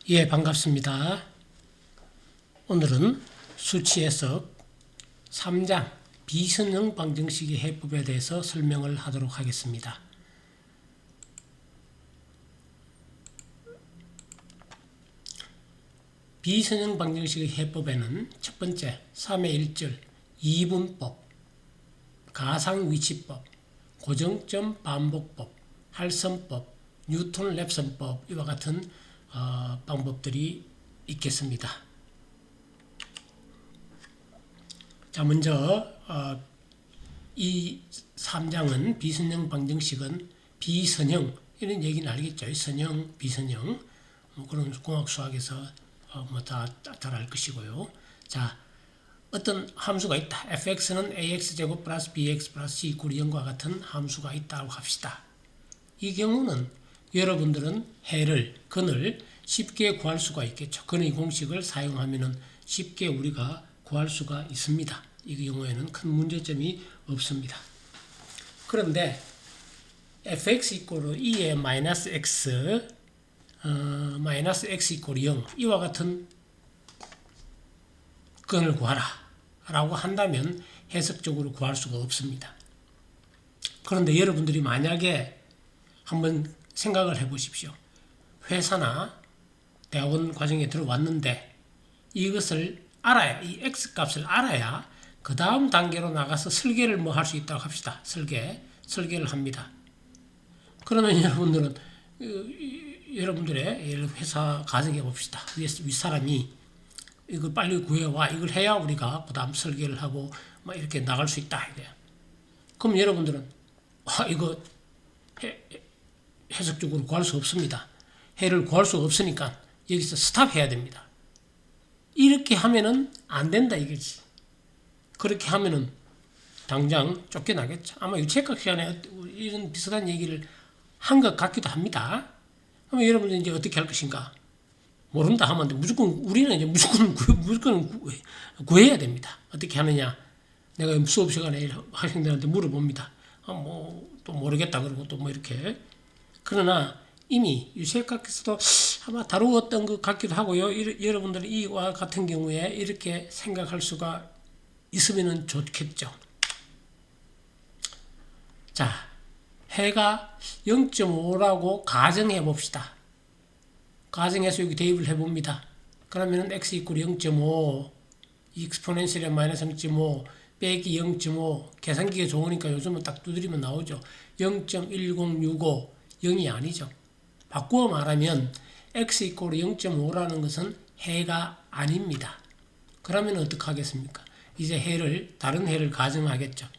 예, 반갑습니다. 오늘은 수치 해석 3장 비선형 방정식의 해법에 대해서 설명을 하도록 하겠습니다. 비선형 방정식의 해법에는 첫 번째 3의 1절, 이분법, 가상위치법, 고정점 반복법, 할선법, 뉴턴 랩선법 이와 같은 방법들이 있겠습니다. 자, 먼저 이 3장은 비선형 방정식은 비선형 이런 얘기는 알겠죠. 선형, 비선형 그런 공학 수학에서 다 잘 알 것이고요. 자, 어떤 함수가 있다. fx는 ax제곱 플러스 bx 플러스 c 이퀄 0과 같은 함수가 있다고 합시다. 이 경우는 여러분들은 해를, 근을 쉽게 구할 수가 있겠죠. 근의 공식을 사용하면 쉽게 우리가 구할 수가 있습니다. 이 경우에는 큰 문제점이 없습니다. 그런데 fx 이퀄 2의 마이너스 x 마이너스 x 이퀄 0 이와 같은 근을 구하라 라고 한다면 해석적으로 구할 수가 없습니다. 그런데 여러분들이 만약에 한번 생각을 해 보십시오. 회사나 대학원 과정에 들어왔는데 이것을 알아야, 이 x값을 알아야 그 다음 단계로 나가서 설계를 뭐 할 수 있다고 합시다. 설계를 합니다. 그러면 여러분들은 여러분들의 회사 가정해 봅시다. 윗사람이 이걸 빨리 구해와, 이걸 해야 우리가 그 다음 설계를 하고 막 이렇게 나갈 수 있다 이거야. 그럼 여러분들은 이거 해석적으로 구할 수 없습니다. 해를 구할 수 없으니까 여기서 스탑해야 됩니다. 이렇게 하면은 안 된다 이거지. 그렇게 하면은 당장 쫓겨나겠죠. 아마 유체학 시간에 이런 비슷한 얘기를 한 것 같기도 합니다. 그러면 여러분들 이제 어떻게 할 것인가? 모른다 하면 무조건 우리는 이제 무조건 구해야 됩니다. 어떻게 하느냐? 내가 수업 시간에 학생들한테 물어봅니다. 또 모르겠다 그러고 또 뭐 이렇게. 그러나 이미 유체학에서도 아마 다루었던 것 같기도 하고요. 여러분들이 이와 같은 경우에 이렇게 생각할 수가 있으면 좋겠죠. 자, 해가 0.5라고 가정해 봅시다. 가정해서 여기 대입을 해 봅니다. 그러면은 x 이퀄 0.5 익스포넨셜에 마이너스 0.5 빼기 0.5 계산기가 좋으니까 요즘은 딱 두드리면 나오죠. 0.1065 0이 아니죠. 바꾸어 말하면 x 이퀄 0.5라는 것은 해가 아닙니다. 그러면 어떻게 하겠습니까? 이제 다른 해를 가정하겠죠.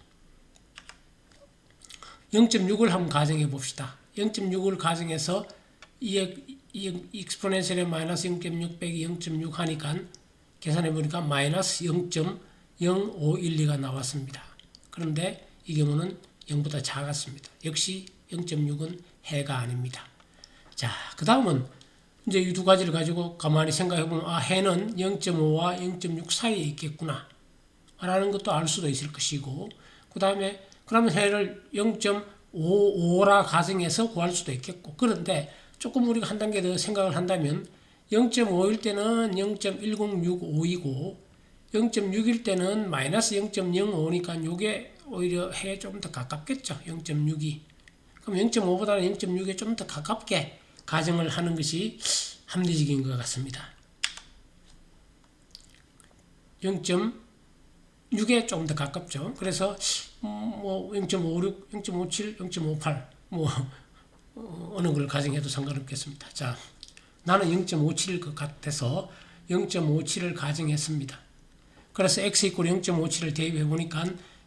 0.6을 한번 가정해 봅시다. 0.6을 가정해서 이 익스포넨셜에 마이너스 0.6 빼기 0.6 하니까 계산해 보니까 마이너스 0.0512가 나왔습니다. 그런데 이 경우는 0보다 작았습니다. 역시 0.6은 해가 아닙니다. 자, 그 다음은 이제 이 두 가지를 가지고 가만히 생각해 보면 해는 0.5와 0.6 사이에 있겠구나 라는 것도 알 수도 있을 것이고, 그 다음에 그러면 해를 0.55라 가정해서 구할 수도 있겠고, 그런데 조금 우리가 한 단계 더 생각을 한다면 0.5일 때는 0.1065이고 0.6일 때는 마이너스 0.05니까 이게 오히려 해에 좀 더 가깝겠죠. 0.6이. 그럼 0.5보다는 0.6에 좀 더 가깝게 가정을 하는 것이 합리적인 것 같습니다. 0.6에 좀 더 가깝죠. 그래서 0.56, 0.57, 0.58 어느 걸 가정해도 상관없겠습니다. 자, 나는 0.57일 것 같아서 0.57을 가정했습니다. 그래서 x 이퀄 0.57을 대입해 보니까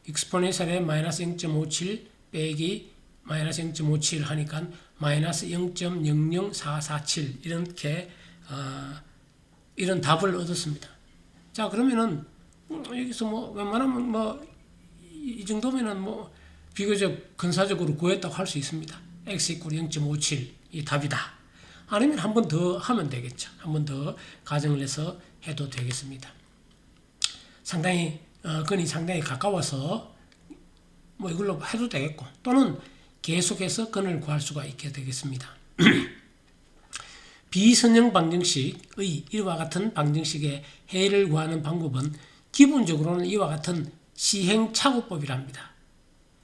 익스포넨셜에 마이너스 0.57 빼기 마이너스 0.57 하니까 마이너스 0.00447 이렇게 이런 답을 얻었습니다. 자, 그러면은 여기서 웬만하면 이 정도면은 비교적 근사적으로 구했다고 할 수 있습니다. x 이퀄 0.57 이 답이다. 아니면 한 번 더 하면 되겠죠. 한 번 더 가정을 해서 해도 되겠습니다. 상당히 근이 상당히 가까워서 이걸로 해도 되겠고, 또는 계속해서 근을 구할 수가 있게 되겠습니다. 비선형 방정식의 이와 같은 방정식의 해를 구하는 방법은 기본적으로는 이와 같은 시행착오법이랍니다.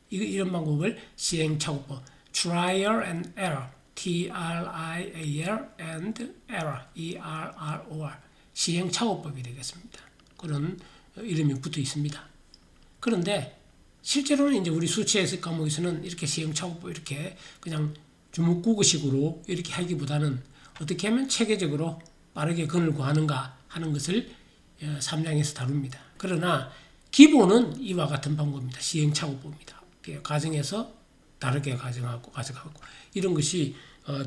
이런 방법을 시행착오법, trial and error, T-R-I-A-L and error, E-R-R-O-R, 시행착오법이 되겠습니다. 그런 이름이 붙어 있습니다. 그런데 실제로는 이제 우리 수치해석 과목에서는 이렇게 시행착오법 이렇게 그냥 주먹구구식으로 이렇게 하기보다는 어떻게 하면 체계적으로 빠르게 근을 구하는가 하는 것을 3장에서 다룹니다. 그러나 기본은 이와 같은 방법입니다. 시행착오법입니다. 가정에서 다르게 가정하고 이런 것이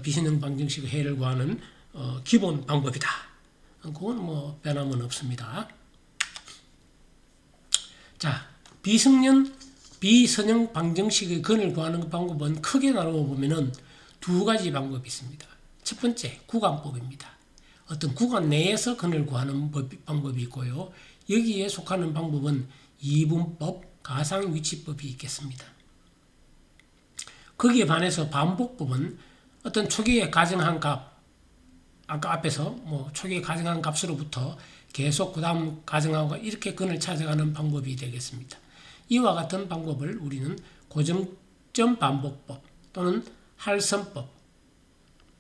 비선형 방정식의 해를 구하는 기본 방법이다. 그건 뭐 변함은 없습니다. 자, 비선형 방정식의 근을 구하는 방법은 크게 나누어 보면은 두 가지 방법이 있습니다. 첫 번째, 구간법입니다. 어떤 구간 내에서 근을 구하는 방법이 있고요. 여기에 속하는 방법은 이분법, 가상위치법이 있겠습니다. 거기에 반해서 반복법은 어떤 초기에 가정한 값, 아까 앞에서 뭐 초기에 가정한 값으로부터 계속 그 다음 가정하고 이렇게 근을 찾아가는 방법이 되겠습니다. 이와 같은 방법을 우리는 고정점 반복법 또는 할선법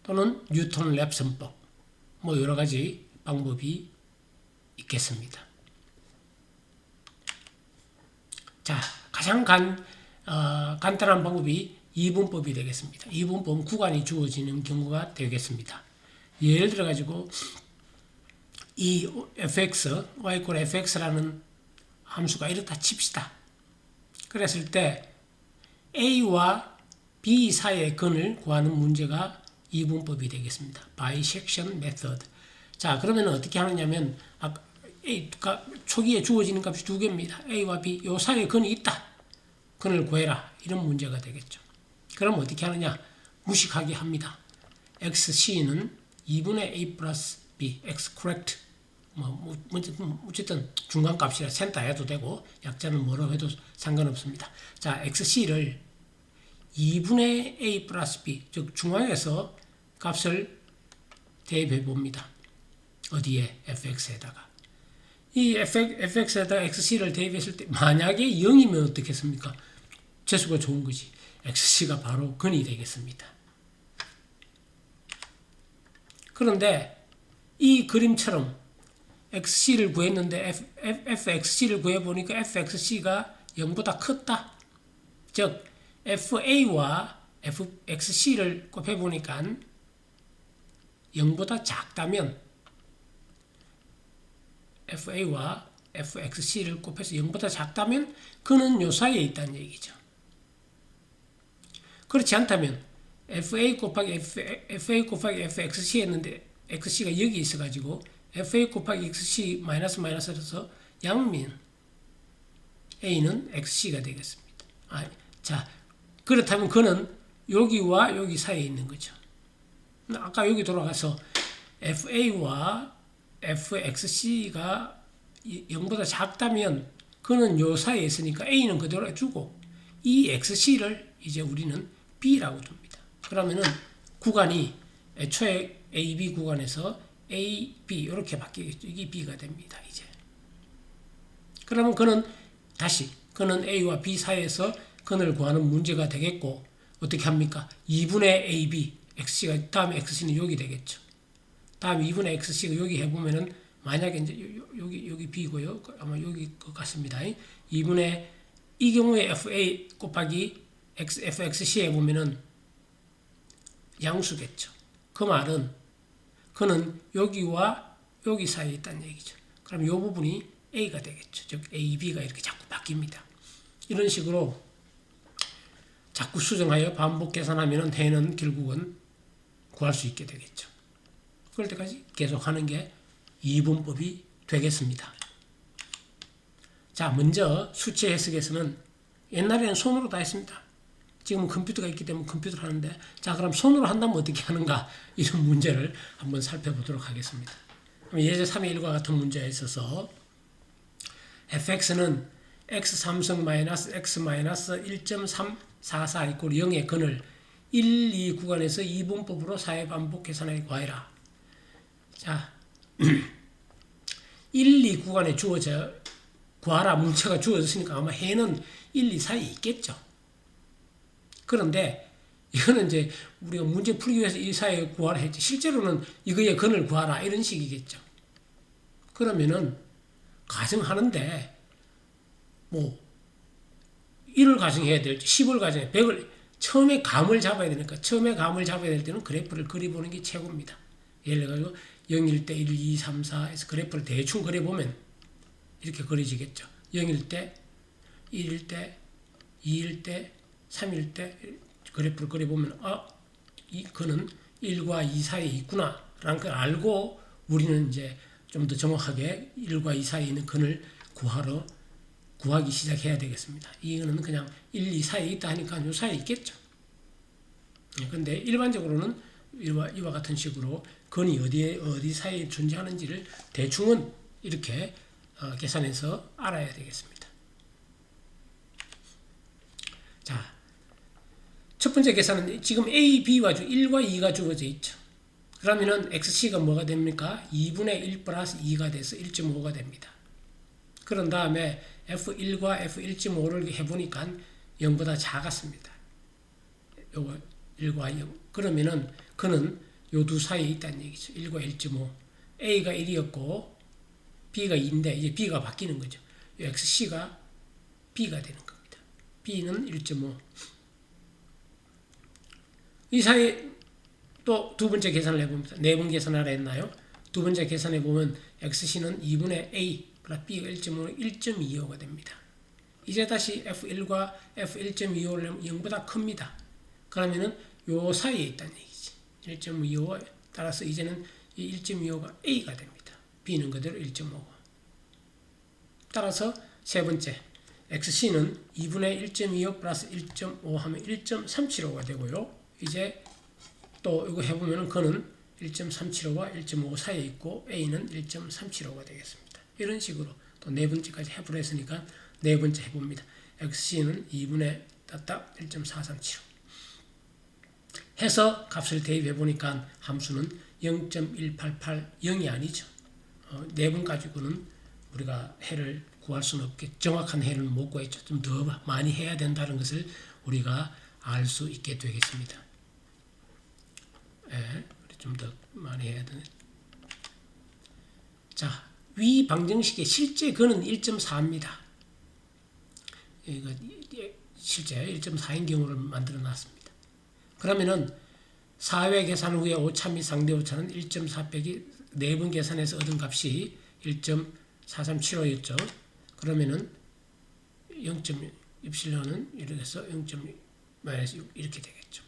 또는 뉴턴 랩선법 뭐 여러 가지 방법이 있겠습니다. 자, 가장 간단한 방법이 이분법이 되겠습니다. 이분법은 구간이 주어지는 경우가 되겠습니다. 예를 들어 가지고 이 fx, y = fx라는 함수가 이렇다 칩시다. 그랬을 때 a와 b 사이의 근을 구하는 문제가 이분법이 되겠습니다. bisection method. 자, 그러면 어떻게 하느냐면 초기에 주어지는 값이 두 개입니다. a와 b 요 사이에 근이 있다. 근을 구해라. 이런 문제가 되겠죠. 그럼 어떻게 하느냐? 무식하게 합니다. xc는 2분의 a 플러스 b, x correct. 어쨌든 중간값이라 센터 해도 되고 약자는 뭐로 해도 상관없습니다. 자, xc를 2분의 a 플러스 b, 즉 중앙에서 값을 대입해 봅니다. 어디에? fx에다가. 이 fx에다가 xc를 대입했을 때 만약에 0이면 어떻겠습니까? 재수가 좋은 거지. xc가 바로 근이 되겠습니다. 그런데 이 그림처럼 xc를 구했는데 fxc를 구해보니까 fxc가 0보다 컸다. 즉 fa와 fxc를 곱해보니까 0보다 작다면 fa와 fxc를 곱해서 0보다 작다면 그는 요 사이에 있다는 얘기죠. 그렇지 않다면 fa 곱하기 fxc 했는데 xc가 여기 있어가지고 fa 곱하기 xc 마이너스라서 양면 a는 xc가 되겠습니다. 자, 그렇다면 그는 여기와 여기 사이에 있는 거죠. 아까 여기 돌아가서 fa와 fxc가 0보다 작다면 그는 요 사이에 있으니까 a는 그대로 주고 이 xc를 이제 우리는 b라고 둡니다. 그러면은 구간이 애초에 AB 구간에서 A, B 이렇게 바뀌겠죠. 이게 B가 됩니다. 이제. 그러면 그는 A와 B 사이에서 근을 구하는 문제가 되겠고 어떻게 합니까? 2분의 AB, XC가 다음에 XC는 여기 되겠죠. 다음 2분의 XC가 여기 해보면은 만약에 이제 여기 B고요. 아마 여기 것 같습니다. 2분의 이 경우에 FA 곱하기 FXC 해보면은 양수겠죠. 그 말은 그는 여기와 여기 사이에 있다는 얘기죠. 그럼 이 부분이 A가 되겠죠. 즉 A, B가 이렇게 자꾸 바뀝니다. 이런 식으로 자꾸 수정하여 반복 계산하면 해는 결국은 구할 수 있게 되겠죠. 그럴 때까지 계속 하는 게 이분법이 되겠습니다. 자, 먼저 수치 해석에서는 옛날에는 손으로 다 했습니다. 지금은 컴퓨터가 있기 때문에 컴퓨터로 하는데, 자, 그럼 손으로 한다면 어떻게 하는가? 이런 문제를 한번 살펴보도록 하겠습니다. 예제 3의 1과 같은 문제에 있어서 fx는 x3승 마이너스 x 마이너스 1.344 이꼴 0의 근을 1, 2 구간에서 이분법으로 4회 반복 계산하여 구하여라. 자, 1, 2 구간에 주어져 구하라 문자가 주어졌으니까 아마 해는 1, 2 사이에 있겠죠. 그런데 이거는 이제 우리가 문제 풀기 위해서 이 사이에 구하라 했지. 실제로는 이거의 근을 구하라 이런 식이겠죠. 그러면은 가정하는데 뭐 1을 가정해야 될지 10을 가정해 100을 처음에 감을 잡아야 되니까 처음에 감을 잡아야 될 때는 그래프를 그려보는 게 최고입니다. 예를 들어 0일 때 1, 2, 3, 4에서 그래프를 대충 그려보면 이렇게 그려지겠죠. 0일 때, 1일 때, 2일 때, 3일 때 그래프를 그려보면 이 그는 1과 2 사이에 있구나 라는 걸 알고 우리는 이제 좀 더 정확하게 1과 2 사이에 있는 근을 구하기 시작해야 되겠습니다. 이거는 그냥 1, 2 사이에 있다 하니까 요 사이에 있겠죠. 그런데 일반적으로는 이와 같은 식으로 근이 어디 사이에 존재하는지를 대충은 이렇게 계산해서 알아야 되겠습니다. 자, 첫 번째 계산은 지금 A, B와 1과 2가 주어져 있죠. 그러면은 XC가 뭐가 됩니까? 2분의 1 플러스 2가 돼서 1.5가 됩니다. 그런 다음에 F1과 F1.5를 해보니까 0보다 작았습니다. 요거 1과 0. 그러면은 그는 요 두 사이에 있다는 얘기죠. 1과 1.5. A가 1이었고 B가 2인데 이제 B가 바뀌는 거죠. XC가 B가 되는 겁니다. B는 1.5. 이 사이에 또 두 번째 계산을 해봅니다. 네 번 계산하라 했나요? 두 번째 계산해 보면 XC는 2분의 A 플러스 B가 1.5는 1.25가 됩니다. 이제 다시 F1과 F1.25를 0보다 큽니다. 그러면은 요 사이에 있다는 얘기지. 1.25 따라서 이제는 이 1.25가 A가 됩니다. B는 그대로 1.5고. 따라서 세 번째 XC는 2분의 1.25 플러스 1.5 하면 1.375가 되고요. 이제 또 이거 해보면 그는 1.375와 1.5 사이에 있고 A는 1.375가 되겠습니다. 이런 식으로 또 네 번째까지 해보려 했으니까 네 번째 해봅니다. XC는 2분의 따딱 1.437 해서 값을 대입해 보니까 함수는 0.188 0이 아니죠. 네 번 가지고는 우리가 해를 구할 수는 없겠죠. 정확한 해를 못 구했죠. 좀 더 많이 해야 된다는 것을 우리가 알 수 있게 되겠습니다. 좀 더 많이 해야 되네. 자, 위 방정식의 실제 근은 1.4입니다. 이거 실제 1.4인 경우를 만들어 놨습니다. 그러면은 4회 계산 후에 오차 및 상대 오차는 1.4 빼기 4번 계산해서 얻은 값이 1.4375였죠. 그러면은 0. 입실론은 이렇게 해서 0. 마이너스 6 이렇게 되겠죠.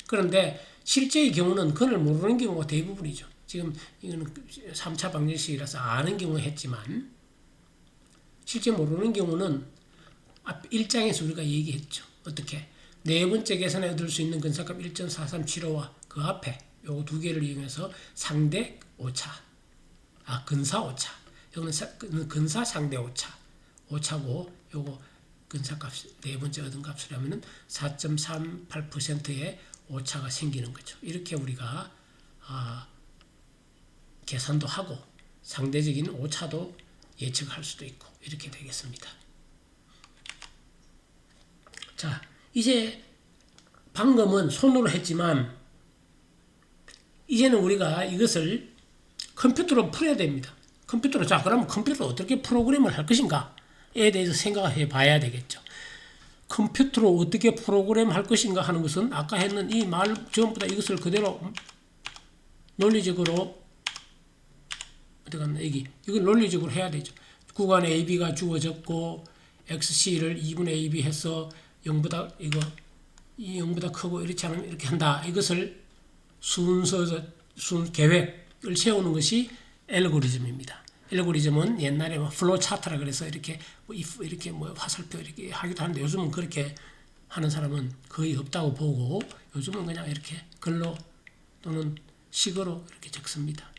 그런데 실제의 경우는 근을 모르는 경우가 대부분이죠. 지금 이거는 3차 방정식이라서 아는 경우 했지만 실제 모르는 경우는 앞 1장에서 우리가 얘기했죠. 어떻게? 네 번째 계산에 얻을 수 있는 근사값 1.4375와 그 앞에 요거 두 개를 이용해서 상대 오차, 근사 오차. 여기는 근사 상대 오차. 오차고 요거 근사값 네 번째 얻은 값을 하면은 4.38%의 오차가 생기는 거죠. 이렇게 우리가 계산도 하고 상대적인 오차도 예측할 수도 있고 이렇게 되겠습니다. 자, 이제 방금은 손으로 했지만 이제는 우리가 이것을 컴퓨터로 풀어야 됩니다. 컴퓨터로. 자, 그러면 컴퓨터로 어떻게 프로그램을 할 것인가에 대해서 생각해 봐야 되겠죠. 컴퓨터로 어떻게 프로그램 할 것인가 하는 것은 아까 했는 이 말 전부 다 이것을 그대로 논리적으로 어디 갔나 이걸 논리적으로 해야 되죠. 구간 AB가 주어졌고 XC를 2분의 AB 해서 0보다 이 0보다 크고 이렇지 않으면 이렇게 한다. 이것을 계획을 세우는 것이 알고리즘입니다. 알고리즘은 옛날에 플로우 차트라 그래서 이렇게 화살표 이렇게 하기도 하는데 요즘은 그렇게 하는 사람은 거의 없다고 보고 요즘은 그냥 이렇게 글로 또는 식으로 이렇게 적습니다.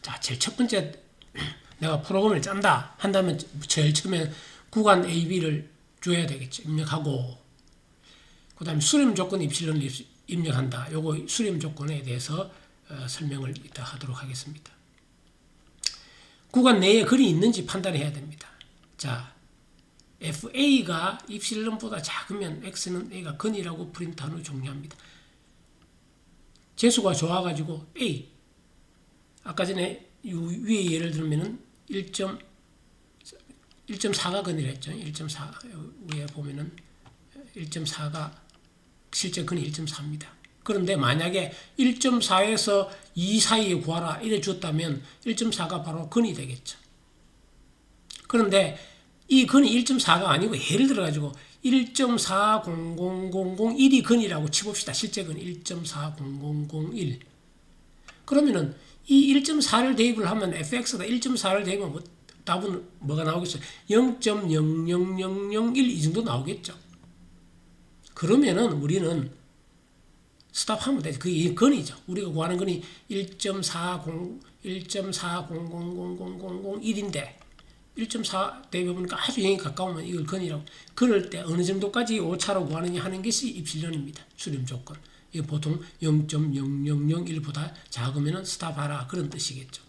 자, 제일 첫 번째 내가 프로그램을 짠다 한다면 제일 처음에 구간 AB를 줘야 되겠죠. 입력하고 그 다음에 수렴 조건 입실론을 입력한다. 요거 수렴 조건에 대해서 설명을 이따 하도록 하겠습니다. 구간 내에 근이 있는지 판단해야 됩니다. 자, FA가 입실론보다 작으면 X는 A가 근이라고 프린트한 후 종료합니다. 재수가 좋아가지고 A, 아까 전에 위에 예를 들면은 1.4가 근이라 했죠. 1.4 위에 보면은 1.4가 실제 근이 1.4입니다. 그런데 만약에 1.4에서 2 사이에 구하라 이래 줬다면 1.4가 바로 근이 되겠죠. 그런데 이 근이 1.4가 아니고 예를 들어가지고 1.40001이 근이라고 치봅시다. 실제 근 1.40001. 그러면은 이 1.4를 대입을 하면 fx가 1.4를 대입하면 답은 뭐가 나오겠어요? 0.00001 이 정도 나오겠죠. 그러면은 우리는 스탑하면 되죠. 그게 근이죠. 우리가 구하는 근이 1.4000001인데 1.4 대입해보니까 아주 0에 가까우면 이걸 근이라고. 그럴 때 어느 정도까지 오차로 구하느냐 하는 것이 입실론입니다. 수렴 조건. 이거 보통 0.0001보다 작으면 스탑하라 그런 뜻이겠죠.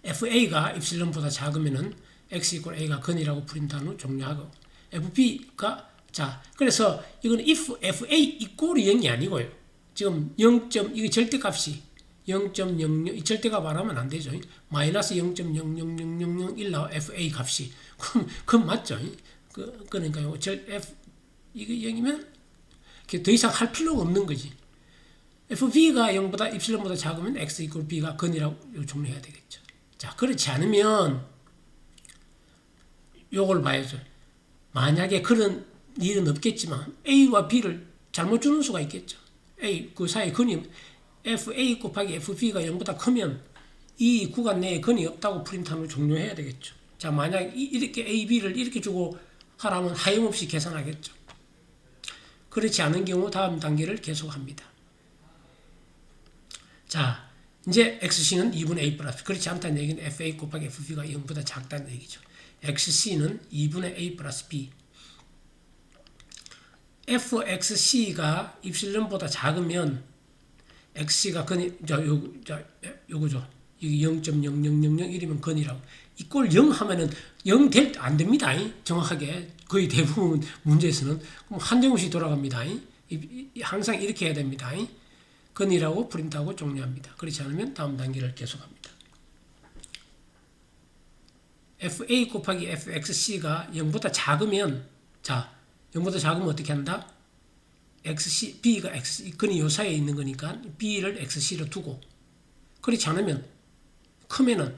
FA가 입실론보다 작으면 X 이퀄 A가 근이라고 프린트한 후 종료하고 FB가 자, 그래서 이건 if FA 이꼴이 0이 아니고요. 지금 0. 이게 절대값이 0.00 이 절대값 안 하면 안 되죠. 마이너스 0.00001 나와 FA 값이 그럼 맞죠. 그러니까요. 이게 0이면 더 이상 할 필요가 없는 거지. FB가 0보다 입실론보다 작으면 X 이꼴 B가 근이라고 종료해야 되겠죠. 자, 그렇지 않으면 요걸 봐야죠. 만약에 그런 일은 없겠지만 A와 B를 잘못 주는 수가 있겠죠. A 그 사이 근이 FA 곱하기 FB가 0보다 크면 이 구간 내에 근이 없다고 프린트하면 종료해야 되겠죠. 자, 만약 이렇게 A, B를 이렇게 주고 하라면 하염없이 계산하겠죠. 그렇지 않은 경우 다음 단계를 계속합니다. 자, 이제 XC는 2분의 A 플러스 그렇지 않다는 얘기는 FA 곱하기 FB가 0보다 작다는 얘기죠. XC는 2분의 A 플러스 B FXC가 입실론보다 작으면 XC가 근이 요거죠. 이게 0.00001이면 근이라고. 이꼴 0 하면은 0 안 됩니다. 정확하게 거의 대부분 문제에서는 그럼 한정없이 돌아갑니다. 항상 이렇게 해야 됩니다. 근이라고 프린트하고 종료합니다. 그렇지 않으면 다음 단계를 계속합니다. FA 곱하기 FXC가 0보다 작으면 자 0보다 작으면 어떻게 한다? XC, B가 XC, 근이 요 사이에 있는 거니까 B를 XC로 두고 그렇지 않으면 크면은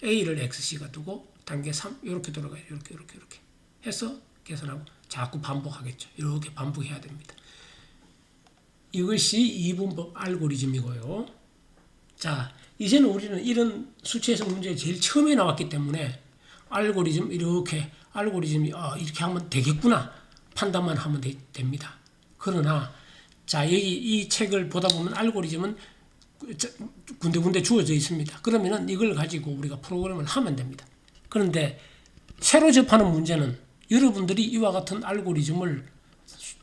A를 XC가 두고 단계 3 이렇게 돌아가요. 이렇게 해서 계산하고 자꾸 반복하겠죠. 이렇게 반복해야 됩니다. 이것이 이분법 알고리즘이고요. 자, 이제는 우리는 이런 수치에서 문제 제일 처음에 나왔기 때문에 알고리즘이 이렇게 하면 되겠구나 판단만 하면 됩니다. 그러나 자, 여기 이 책을 보다 보면 알고리즘은 군데군데 주어져 있습니다. 그러면은 이걸 가지고 우리가 프로그램을 하면 됩니다. 그런데 새로 접하는 문제는 여러분들이 이와 같은 알고리즘을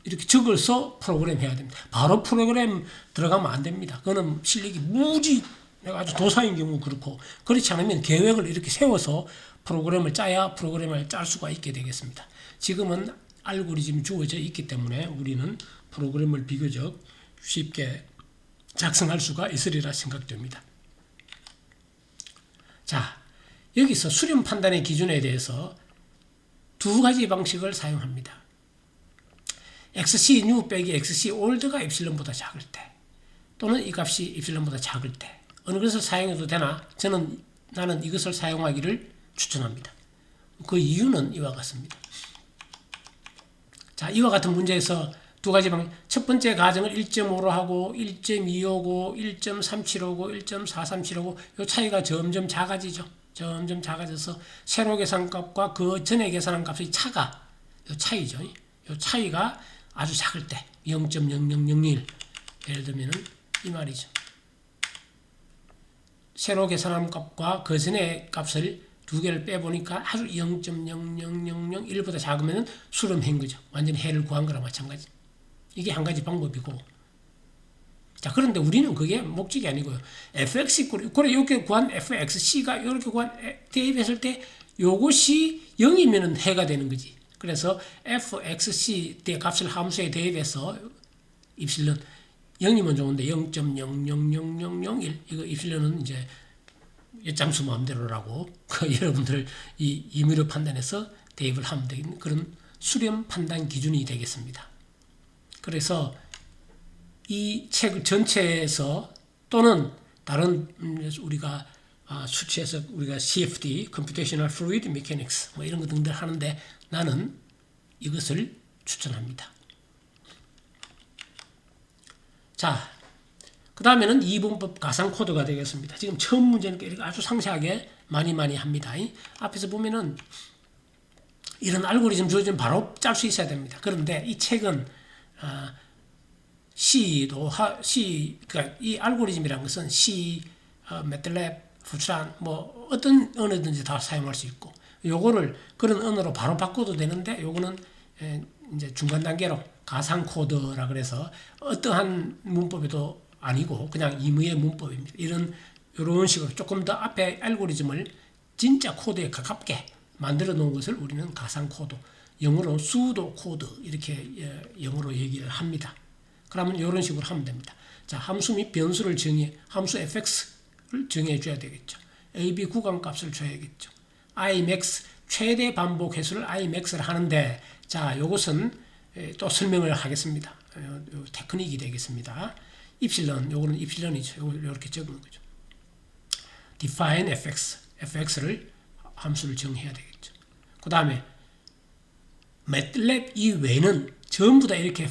이렇게 적어서 프로그램 해야 됩니다. 바로 프로그램 들어가면 안 됩니다. 그거는 실력이 무지 아주 도사인 경우 그렇고 그렇지 않으면 계획을 이렇게 세워서 프로그램을 짜야 프로그램을 짤 수가 있게 되겠습니다. 지금은 알고리즘이 주어져 있기 때문에 우리는 프로그램을 비교적 쉽게 작성할 수가 있으리라 생각됩니다. 자, 여기서 수렴 판단의 기준에 대해서 두 가지 방식을 사용합니다. XC new 빼기 XC old가 엡실론보다 작을 때 또는 이 값이 엡실론보다 작을 때 어느 것을 사용해도 되나 나는 이것을 사용하기를 추천합니다. 그 이유는 이와 같습니다. 자, 이와 같은 문제에서 두 가지 방식. 첫 번째 가정을 1.5로 하고 1.2오고 1.37오고 1.437오고 이 차이가 점점 작아지죠. 점점 작아져서 세로 계산값과 그 전에 계산한 값의 차가 이 차이죠. 이 차이가 아주 작을 때 0.0001 예를 들면은 이 말이죠. 세로 계산한 값과 그 전에 값을 두 개를 빼보니까 아주 0.00001보다 작으면 수렴한 거죠. 완전히 해를 구한 거랑 마찬가지. 이게 한 가지 방법이고. 자, 그런데 우리는 그게 목적이 아니고요. fx 있고, 그래, 이렇게 구한 fxc가 이렇게 구한 대입했을 때 요것이 0이면 해가 되는 거지. 그래서 fxc 대 값을 함수에 대입해서 입실론 0이면 좋은데 0.000001 이거 입실론은 이제 잠수 마음대로라고 여러분들 이 임의로 판단해서 대입을 하면 되는 그런 수렴 판단 기준이 되겠습니다. 그래서 이 책 전체에서 또는 다른 우리가 수치에서 우리가 CFD, Computational Fluid Mechanics 뭐 이런 거 등등 하는데 나는 이것을 추천합니다. 자, 그 다음에는 이분법 가상 코드가 되겠습니다. 지금 처음 문제는 이렇게 아주 상세하게 많이 합니다. 앞에서 보면은 이런 알고리즘 주어지면 바로 짤 수 있어야 됩니다. 그런데 이 책은 그러니까 이 알고리즘이라는 것은 C, 매틀랩, 포트란 뭐 어떤 언어든지 다 사용할 수 있고 요거를 그런 언어로 바로 바꿔도 되는데 요거는 이제 중간 단계로 가상 코드라 그래서 어떠한 문법에도 아니고 그냥 임의의 문법입니다. 이런 식으로 조금 더 앞에 알고리즘을 진짜 코드에 가깝게 만들어 놓은 것을 우리는 가상 코드, 영어로 수도 코드 이렇게 영어로 얘기를 합니다. 그러면 이런 식으로 하면 됩니다. 자, 함수 및 변수를 함수 fx를 정해 줘야 되겠죠. ab 구간값을 줘야겠죠. imax 최대 반복 횟수를 imax를 하는데 자, 요것은 또 설명을 하겠습니다. 요 테크닉이 되겠습니다. 입실론, 요거는 입실론이죠. 요렇게 적는 거죠. define fx를 함수를 정해야 되겠죠. 그 다음에 MATLAB 이외에는 전부 다 이렇게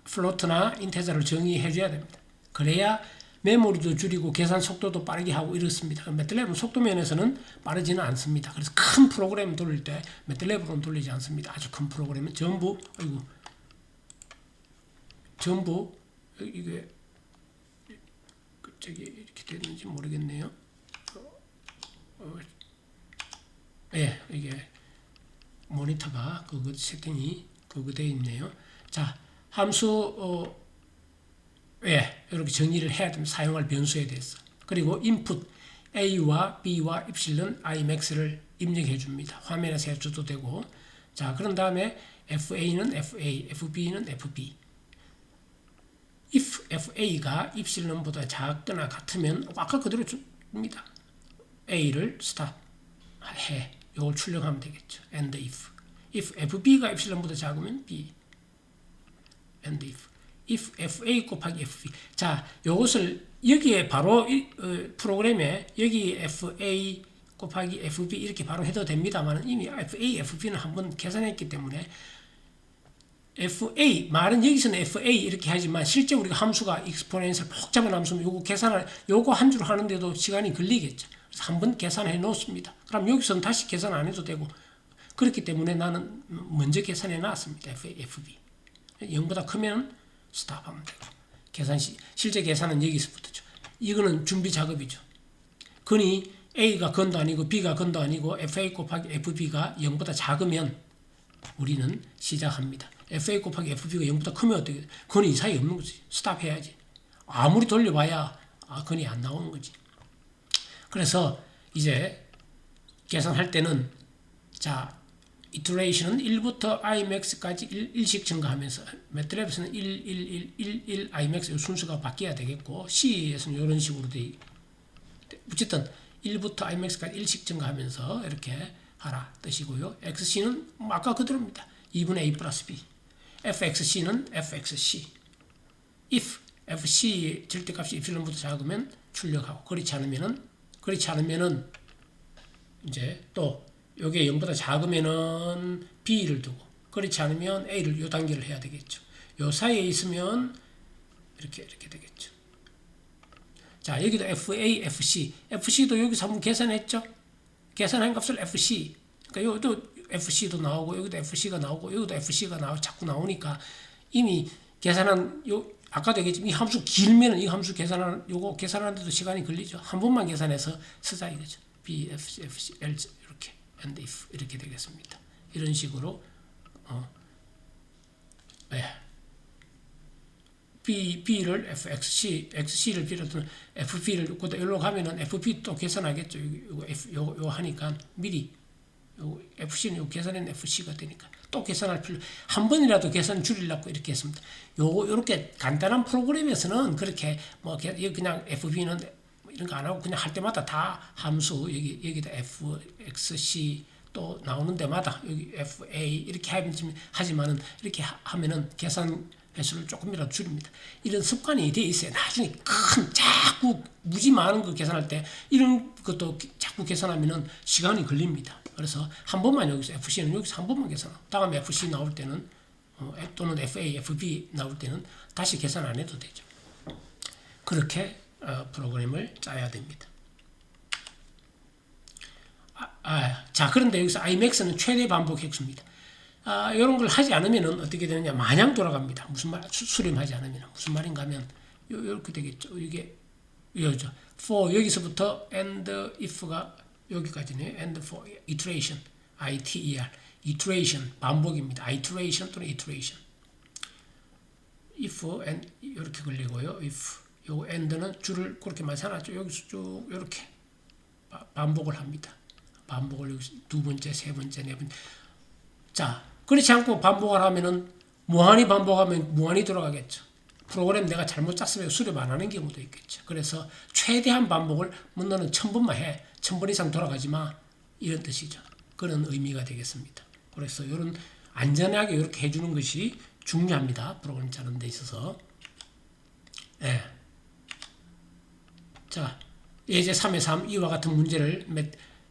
플로트나 인테저를 정의해 줘야 됩니다. 그래야 메모리도 줄이고 계산 속도도 빠르게 하고 이렇습니다. MATLAB은 속도 면에서는 빠르지는 않습니다. 그래서 큰 프로그램 돌릴 때 MATLAB으로는 돌리지 않습니다. 아주 큰 프로그램은 전부 이게 이렇게 됐는지 모르겠네요. 예, 이게 모니터가 그거 세팅이 그거 되어 있네요. 자, 함수 이렇게 정의를 해야 됩니다. 사용할 변수에 대해서. 그리고 input a와 b와 입실론 imax를 입력해 줍니다. 화면에서 해줘도 되고. 자, 그런 다음에 fa는 fa, fb는 fb. if fa가 입실론보다 작거나 같으면 아까 그대로 줍니다. a를 stop 해. 이걸 출력하면 되겠죠. and if fb가 입실론보다 작으면 b and if fa 곱하기 fb. 자, 이것을 여기에 바로 프로그램에 여기 fa 곱하기 fb 이렇게 바로 해도 됩니다만 이미 fa, fb는 한번 계산했기 때문에 fa 말은 여기서는 fa 이렇게 하지만 실제 우리가 함수가 익스포넨셜 복잡한 함수면 요거 한 줄 하는데도 시간이 걸리겠죠. 그래서 한번 계산해 놓습니다. 그럼 여기서는 다시 계산 안 해도 되고 그렇기 때문에 나는 먼저 계산해 놨습니다. fa, fb 0보다 크면 스탑하면 되고 실제 계산은 여기서부터죠. 이거는 준비 작업이죠. 근이 A가 근도 아니고 B가 근도 아니고 FA 곱하기 FB가 0보다 작으면 우리는 시작합니다. FA 곱하기 FB가 0보다 크면 어떻게 돼? 근이 이 사이 없는 거지. 스탑해야지. 아무리 돌려봐야 근이 안 나오는 거지. 그래서 이제 계산할 때는 자 iteration은 1부터 imax까지 1씩 증가하면서 MATLAB에서는 1 imax 순서가 바뀌어야 되겠고 C에서는 이런 식으로 어쨌든 1부터 imax까지 1씩 증가하면서 이렇게 하라 뜻이고요. XC는 아까 그대로입니다. 2분의 A 플러스 B. FXC는 FXC. if FC 절대값이 입실론보다 작으면 출력하고 그렇지 않으면은 이제 또 요게 0보다 작으면은 B를 두고 그렇지 않으면 A를 요 단계를 해야 되겠죠. 요 사이에 있으면 이렇게 되겠죠. 자, 여기도 FA, FC. FC도 여기서 한번 계산했죠. 계산한 값을 FC. 그러니까 여기도 FC도 나오고 여기도 FC가 나오고 여기도 FC가 자꾸 나오니까 이미 계산한 아까도 얘기했지만 이 함수 길면은 이 함수 요거 계산하는데도 시간이 걸리죠. 한 번만 계산해서 쓰자 이거죠. B, F, C, F, C, L 이렇게 and if 이렇게 되겠습니다. 이런 식으로 B를 XC를 비롯한 FP를 여기로 가면은 FP 또 계산하겠죠. 요 하니까 미리 요 FC는 요 계산은 FC가 되니까 또 계산할 필요 한 번이라도 계산 줄이려고 이렇게 했습니다. 요렇게 간단한 프로그램에서는 그렇게 뭐 그냥 FB는 이런 거 안 하고 그냥 할 때마다 다 함수 여기다 FXC 또 나오는 데마다 여기 FA 이렇게 하지만은 이렇게 하면은 계산 횟수를 조금이라도 줄입니다. 이런 습관이 돼 있어요. 나중에 자꾸 무지 많은 거 계산할 때 이런 것도 자꾸 계산하면은 시간이 걸립니다. 그래서 한 번만 여기서 FC는 여기서 한 번만 계산하고 다음에 FC 나올 때는 또는 FA, FB 나올 때는 다시 계산 안 해도 되죠. 그렇게 프로그램을 짜야 됩니다. 자, 그런데 여기서 Imax는 최대 반복 획수입니다. 이런 걸 하지 않으면 어떻게 되느냐? 마냥 돌아갑니다. 무슨 말, 수렴하지 않으면. 무슨 말인가 하면, 이렇게 되겠죠. 이게, 이거죠. for, 여기서부터 and if가 여기까지네요. and for iteration. ITER. iteration. 반복입니다. iteration 또는 iteration. if and 이렇게 걸리고요. if. 요 and는 줄을 그렇게 많이 사놨죠. 여기서 쭉 이렇게 반복을 합니다. 반복을 여기서 두 번째, 세 번째, 네 번째. 자, 그렇지 않고 반복을 하면은 무한히 반복하면 무한히 돌아가겠죠. 프로그램 내가 잘못 짰으면 수립 안 하는 경우도 있겠죠. 그래서 최대한 반복을 너는 1000번만 해. 1000번 이상 돌아가지 마. 이런 뜻이죠. 그런 의미가 되겠습니다. 그래서 이런 안전하게 이렇게 해주는 것이 중요합니다. 프로그램 짜는 데 있어서. 네. 자, 예제 3의 3 이와 같은 문제를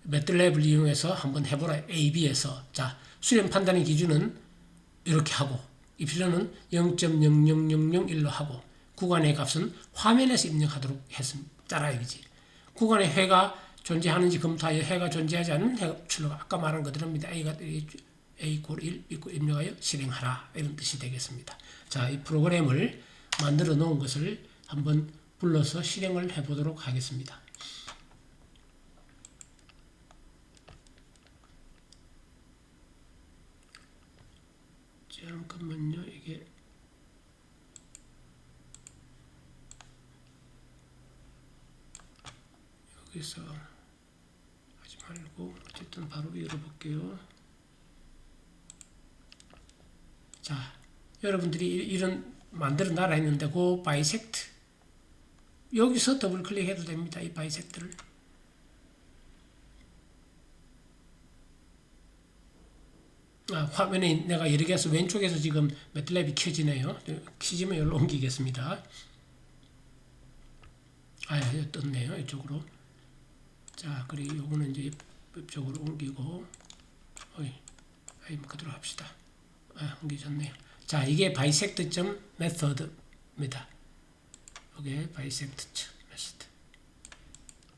매틀랩을 이용해서 한번 해보라. A, B에서 자 수렴 판단의 기준은 이렇게 하고 입실로는 0.00001로 하고 구간의 값은 화면에서 입력하도록 했습니다. 따라야지. 구간의 해가 존재하는지 검토하여 해가 존재하지 않으면 해가 출력 아까 말한 그대로입니다. A = 1 입력하여 실행하라 이런 뜻이 되겠습니다. 자, 이 프로그램을 만들어 놓은 것을 한번 불러서 실행을 해보도록 하겠습니다. 잠깐만요. 이게 여기서 하지 말고 어쨌든 바로 열어볼게요. 자, 여러분들이 이런 만들어 놔라 했는데 그 바이섹트 여기서 더블 클릭해도 됩니다. 이 바이섹트를 화면에 내가 여러 개서 왼쪽에서 지금 매틀랩이 켜지네요. 켜지면 여기로 옮기겠습니다. 떴네요. 이쪽으로. 자, 그리고 요거는 이제 이쪽으로 옮기고, 그대로 합시다. 옮겨졌네요. 자, 이게 bisect.method입니다. 이게 bisect.method.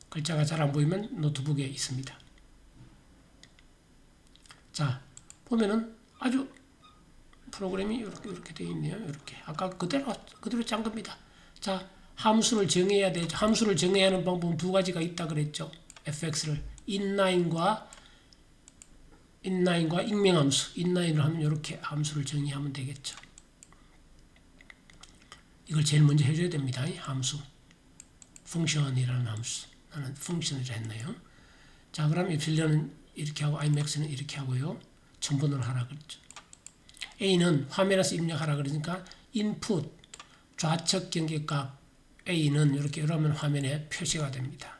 글자가 잘 안 보이면 노트북에 있습니다. 자, 보면은 아주 프로그램이 이렇게 되어 있네요. 이렇게 아까 그대로 짠 겁니다. 자, 함수를 정해야 되죠. 함수를 정해야 하는 방법은 두 가지가 있다 그랬죠. fx를 inline과 익명함수. inline을 하면 이렇게 함수를 정의하면 되겠죠. 이걸 제일 먼저 해줘야 됩니다. 함수. 펑션이라는 함수. 나는 펑션이라 했네요. 자, 그럼 epsilon은 이렇게 하고 imax는 이렇게 하고요. 첨분을 하라 그랬죠. A는 화면에서 입력하라 그러니까 input 좌측 경계값 A는 이렇게 이러면 화면에 표시가 됩니다.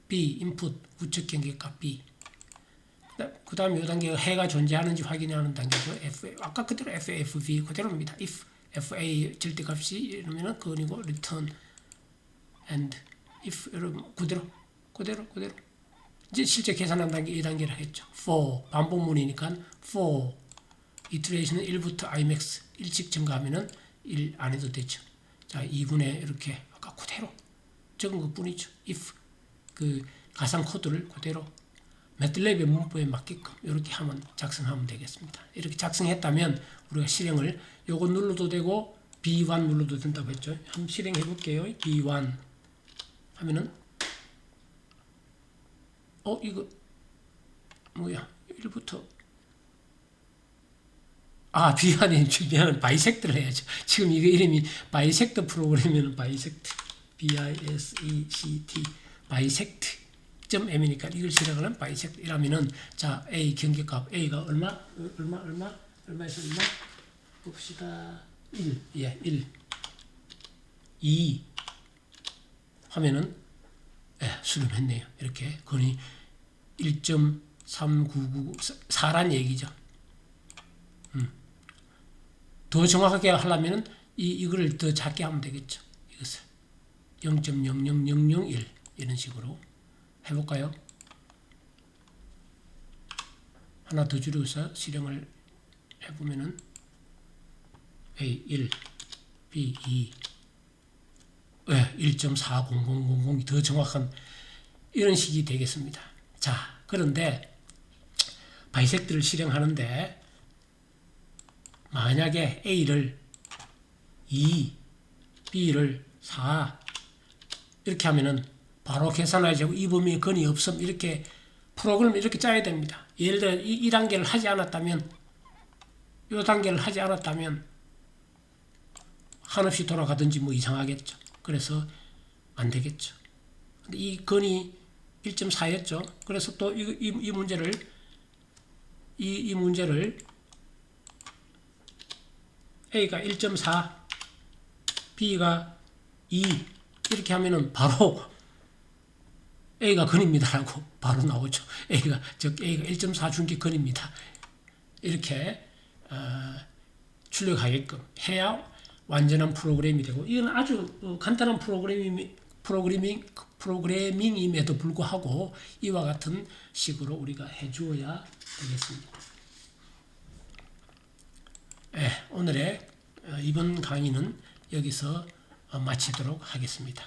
B input 우측 경계값 B. 그 다음에 이 단계가 해가 존재하는지 확인하는 단계죠. 아까 그대로 FAFB 그대로입니다. if FA 절대값이 이러면은 그거이고 return and if 이러면 그대로 이제 실제 계산한 단계 2단계를 했죠. for 반복문이니까 for iteration은 1부터 imax 1씩 증가하면은 1 안 해도 되죠. 자, 2분의 이렇게 아까 그대로 적은 것 뿐이죠. if 그 가상 코드를 그대로 매틀랩의 문법에 맞게끔 이렇게 하면 작성하면 되겠습니다. 이렇게 작성했다면 우리가 실행을 요거 눌러도 되고 B1 눌러도 된다고 했죠. 한번 실행해 볼게요. B1 하면은 이거 뭐야? 1부터 미안은 바이섹트를 해야죠. 지금 이거 이름이 바이섹트 프로그램이면 바이섹트, B-I-S-E-C-T, 바이섹트 .m이니까 이걸 실행하는 바이섹트 이라면은 자, A 경계값 A가 얼마에서 얼마? 봅시다. 1, 예, 1, 2 하면은 수렴했네요. 이렇게 건이 1.3994란 얘기죠. 더 정확하게 하려면은 이거를 더 작게 하면 되겠죠. 이것을 0.00001 이런 식으로 해볼까요? 하나 더 줄여서 실행을 해보면은 A 1, B 2, 1.40000이 더 정확한 이런 식이 되겠습니다. 자, 그런데 바이섹트를 실행하는데 만약에 A를 2, B를 4 이렇게 하면은 바로 계산하지 않고 이 범위에 건이 없음 이렇게 프로그램을 이렇게 짜야 됩니다. 예를 들어 이 단계를 하지 않았다면 이 단계를 하지 않았다면 한없이 돌아가든지 뭐 이상하겠죠. 그래서 안 되겠죠. 근데 이 건이 1.4였죠. 그래서 또 이 문제를 A가 1.4, B가 2 이렇게 하면은 바로 A가 건입니다라고 바로 나오죠. A가 1.4 준기 건입니다. 이렇게 출력하게끔 해야 완전한 프로그램이 되고 이건 아주 간단한 프로그래밍임에도 불구하고 이와 같은 식으로 우리가 해주어야 되겠습니다. 오늘의 이번 강의는 여기서 마치도록 하겠습니다.